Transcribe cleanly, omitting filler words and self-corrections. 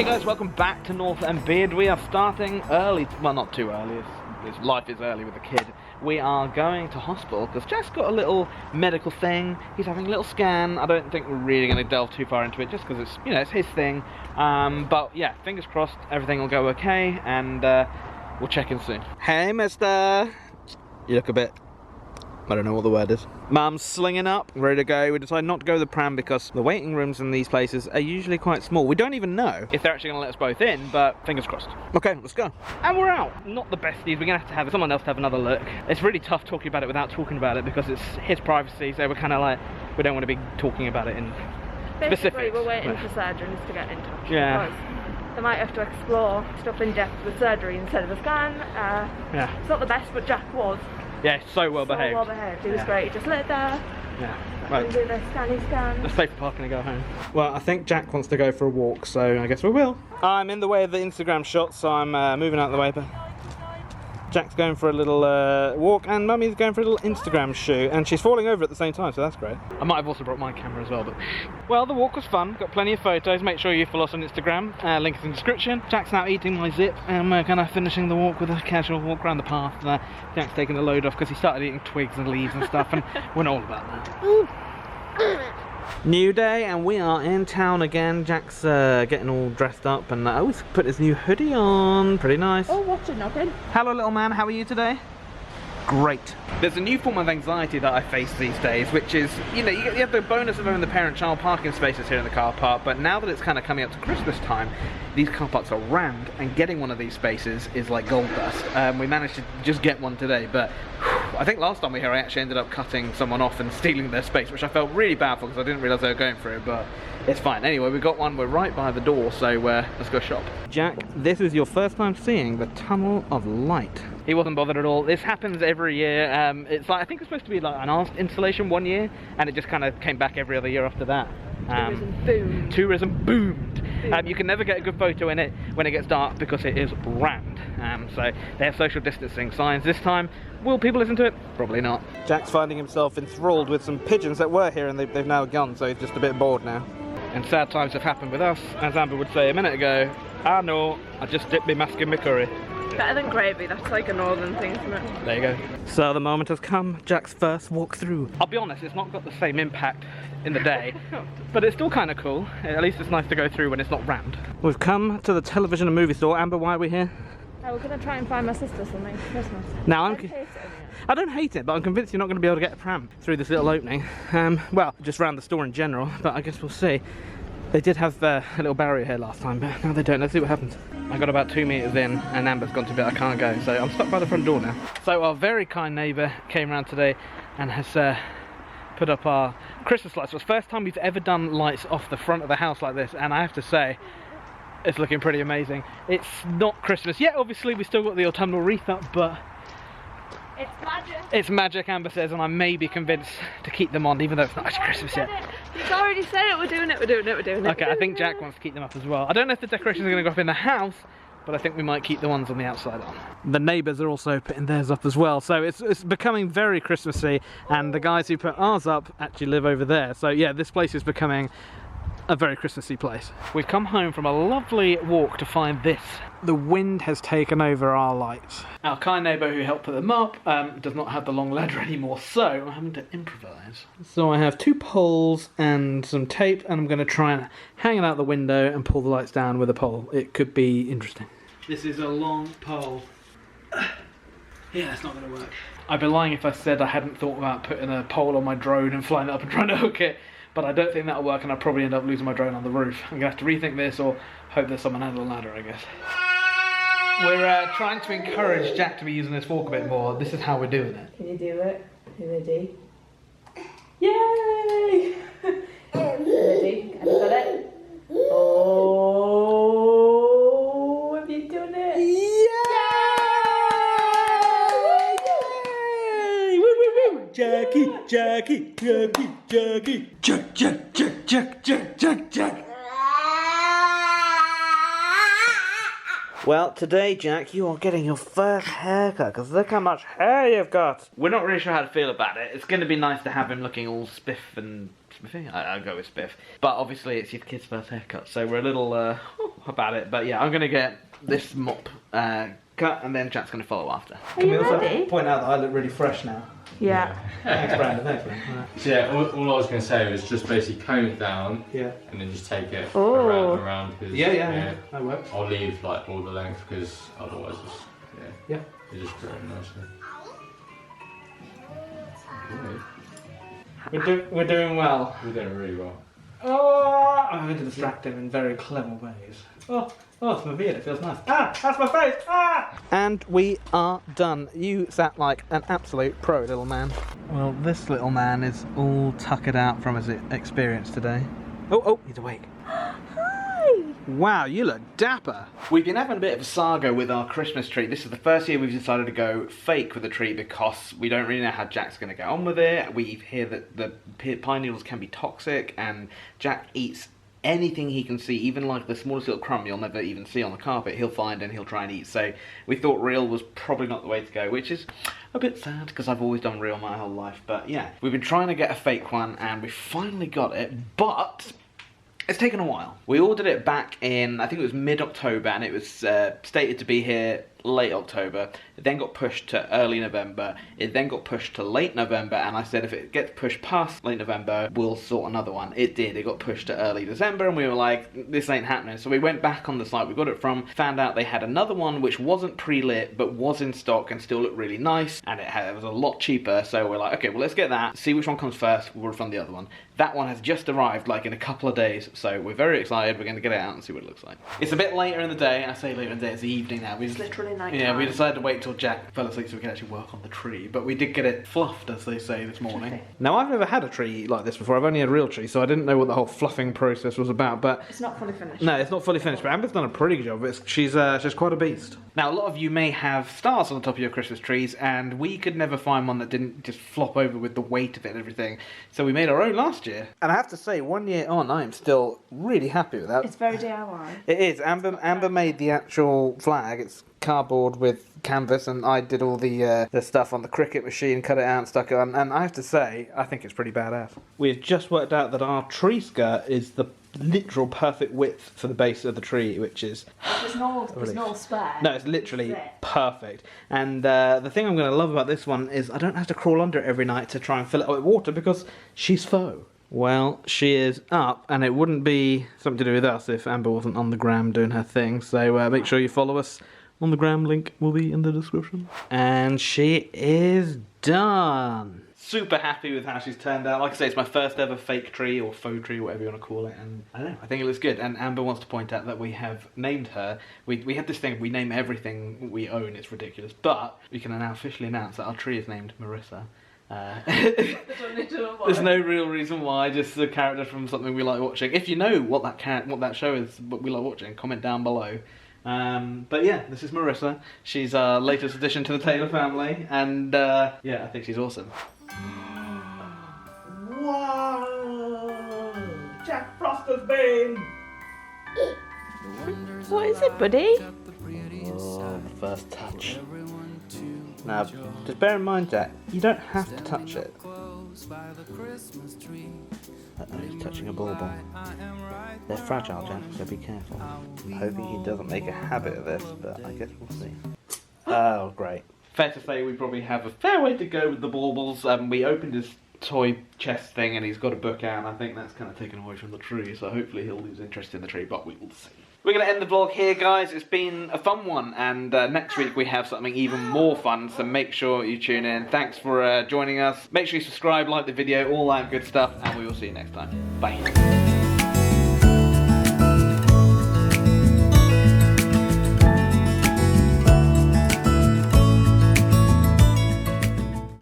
Hey guys, welcome back to North and Beard. We are starting early, well not too early, life is early with a kid. We are going to hospital because Jack's got a little medical thing. He's having a little scan. I don't think we're really going to delve too far into it just because it's, you know, it's his thing. But yeah, fingers crossed everything will go okay and we'll check in soon. Hey mister! You look a bit, I don't know what the word is. Mum's slinging up, ready to go. We decided not to go to the pram because the waiting rooms in these places are usually quite small. We don't even know if they're actually going to let us both in, but fingers crossed. Okay, let's go. And we're out. Not the best news. We're going to have someone else to have another look. It's really tough talking about it without talking about it because it's his privacy, so we're kind of like, we don't want to be talking about it in Basically, specifics. we're waiting for surgeons to get in touch. Yeah. Because they might have to explore stuff in depth with surgery instead of a scan. Yeah. It's not the best, but Jack was. Yeah, so well behaved. So well behaved. He was great. He just lit there. Yeah. Right. Do the scanny scan. Let's pay for parking and go home. Well, I think Jack wants to go for a walk, so I guess we will. I'm in the way of the Instagram shot, so I'm moving out of the way, but Jack's going for a little walk and Mummy's going for a little Instagram shoot, and she's falling over at the same time, so that's great. I might have also brought my camera as well, but... Well, the walk was fun, got plenty of photos. Make sure you follow us on Instagram, link is in the description. Jack's now eating my zip, and we're kind of finishing the walk with a casual walk around the path. Jack's taking the load off because he started eating twigs and leaves and stuff, and we're not all about that. New day, and we are in town again. Jack's getting all dressed up, and he's put his new hoodie on. Pretty nice. Oh, what's it knocking? Hello, little man. How are you today? Great. There's a new form of anxiety that I face these days, which is, you know, you have the bonus of having the parent-child parking spaces here in the car park, but now that it's kind of coming up to Christmas time, these car parks are rammed, and getting one of these spaces is like gold dust. We managed to just get one today, but I think last time we were here I actually ended up cutting someone off and stealing their space, which I felt really bad for because I didn't realise they were going for it, but it's fine. Anyway, we got one, we're right by the door, so let's go shop. Jack, this is your first time seeing the Tunnel of Light. He wasn't bothered at all. This happens every year. It's like, I think it's supposed to be like an art installation one year, and it just kind of came back every other year after that. Tourism boomed. Tourism boomed. You can never get a good photo in it when it gets dark because it is rammed. So they have social distancing signs this time. Will people listen to it? Probably not. Jack's finding himself enthralled with some pigeons that were here and they've now gone, so he's just a bit bored now. And sad times have happened with us. As Amber would say a minute ago, I know, I just dipped my mask in my curry. Better than gravy, that's like a northern thing, isn't it? There you go. So the moment has come, Jack's first walk through. I'll be honest, it's not got the same impact in the day, but it's still kind of cool. At least it's nice to go through when it's not rammed. We've come to the television and movie store. Amber, why are we here? We're going to try and find my sister something for Christmas. Now I don't hate it, but I'm convinced you're not going to be able to get a pram through this little opening. Well, just around the store in general, but I guess we'll see. They did have a little barrier here last time, but now they don't. Let's see what happens. I got about 2 meters in and Amber's gone to bed. I can't go, so I'm stuck by the front door now. So our very kind neighbour came around today and has put up our Christmas lights. It's the first time we've ever done lights off the front of the house like this, and I have to say, it's looking pretty amazing. It's not Christmas yet, obviously. We still got the autumnal wreath up, but it's magic. It's magic, Amber says, and I may be convinced to keep them on, even though it's not actually Christmas yet. You've already said it. We're doing it. We're doing it. We're doing it. Okay, I think Jack wants to keep them up as well. I don't know if the decorations are going to go up in the house, but I think we might keep the ones on the outside on. The neighbours are also putting theirs up as well, so it's becoming very Christmassy, and the guys who put ours up actually live over there. So yeah, this place is becoming a very Christmassy place. We've come home from a lovely walk to find this. The wind has taken over our lights. Our kind neighbour who helped put them up does not have the long ladder anymore, so I'm having to improvise. So I have 2 poles and some tape, and I'm going to try and hang it out the window and pull the lights down with a pole. It could be interesting. This is a long pole. Yeah, it's not going to work. I'd be lying if I said I hadn't thought about putting a pole on my drone and flying it up and trying to hook it. But I don't think that'll work, and I'll probably end up losing my drone on the roof. I'm going to have to rethink this, or hope there's someone has a ladder, I guess. We're trying to encourage Jack to be using this fork a bit more. This is how we're doing it. Can you do it? You ready? Yay! Ready? Have you got it? Oh, have you done it? Yay! Woo, woo, woo! Jackie, Jackie, Jackie, Jackie. Jack, Jack, Jack, Jack, Jack, Jack, Jack. Well, today, Jack, you are getting your first haircut, because look how much hair you've got. We're not really sure how to feel about it. It's going to be nice to have him looking all spiff and spiffy. I'll go with spiff. But obviously, it's your kid's first haircut, so we're a little, about it, but yeah, I'm gonna get this mop cut, and then Jack's gonna follow after. Are you ready? Point out that I look really fresh now. Yeah. Thanks, Brandon. Thanks, man. Right. So yeah, all I was going to say was just basically comb it down, Yeah. and then just take it Oh. around his Yeah. That works. I'll leave like all the length because otherwise it's Yeah. it just growing nicely. We're doing well. We're doing really well. Oh, I'm going to distract him in very clever ways. Oh, it's my beard, it feels nice. Ah, that's my face! Ah! And we are done. You sat like an absolute pro, little man. Well, this little man is all tuckered out from his experience today. Oh, he's awake. Hi! Wow, you look dapper. We've been having a bit of a saga with our Christmas tree. This is the first year we've decided to go fake with the tree because we don't really know how Jack's going to get on with it. We hear that the pine needles can be toxic, and Jack eats anything he can see, even like the smallest little crumb you'll never even see on the carpet, he'll find and he'll try and eat. So we thought real was probably not the way to go, which is a bit sad because I've always done real my whole life. But yeah, we've been trying to get a fake one and we finally got it, but it's taken a while. We ordered it back in, I think it was mid-October, and it was stated to be here late October. It then got pushed to early November. It then got pushed to late November, and I said if it gets pushed past late November, we'll sort another one. It did. It got pushed to early December, and we were like, this ain't happening. So we went back on the site we got it from, found out they had another one which wasn't pre-lit, but was in stock and still looked really nice, and it was a lot cheaper. So we're like, okay, well, let's get that, see which one comes first, we'll refund the other one. That one has just arrived like in a couple of days, so we're very excited. We're going to get it out and see what it looks like. It's a bit later in the day, and I say later in the day, it's the evening now. It's literally night Yeah, time. we decided to wait till Jack fell asleep so we could actually work on the tree, but we did get it fluffed, as they say, this morning. Now, I've never had a tree like this before. I've only had a real tree, so I didn't know what the whole fluffing process was about, but It's not fully finished. no, it's not fully finished, but Amber's done a pretty good job. She's quite a beast. Now, a lot of you may have stars on the top of your Christmas trees, and we could never find one that didn't just flop over with the weight of it and everything, so we made our own last year. And I have to say, 1 year on, I am still really happy with that. It's very DIY. It is. Amber made the actual flag. It's cardboard with canvas, and I did all the stuff on the Cricut machine, cut it out and stuck it on, and I have to say, I think it's pretty badass. We've just worked out that our tree skirt is the literal perfect width for the base of the tree, which is... There's no spare. No, it's literally perfect. And the thing I'm going to love about this one is I don't have to crawl under it every night to try and fill it up with water because she's faux. Well, she is up, and it wouldn't be something to do with us if Amber wasn't on the gram doing her thing. So make sure you follow us on the gram. Link will be in the description. And she is done. Super happy with how she's turned out. Like I say, it's my first ever fake tree or faux tree, whatever you want to call it, and I don't know, I think it looks good. And Amber wants to point out that we have named her. We had this thing, we name everything we own, it's ridiculous, but we can now officially announce that our tree is named Marissa. There's no real reason why, just a character from something we like watching. If you know what that show is, what we like watching, comment down below. But yeah, this is Marissa. She's our latest addition to the Taylor family, and yeah, I think she's awesome. Whoa! Jack Frost has been! What is it, buddy? Oh, first touch. Now, just bear in mind, Jack, you don't have to touch it. He's touching a bauble. They're fragile, Jack, so be careful. Hoping he doesn't make a habit of this, but I guess we'll see. Oh, great. Fair to say we probably have a fair way to go with the baubles. We opened his toy chest thing and he's got a book out, and I think that's kind of taken away from the tree, so hopefully he'll lose interest in the tree, but we will see. We're going to end the vlog here, guys. It's been a fun one, and next week we have something even more fun, so make sure you tune in. Thanks for joining us. Make sure you subscribe, like the video, all that good stuff, and we will see you next time. Bye.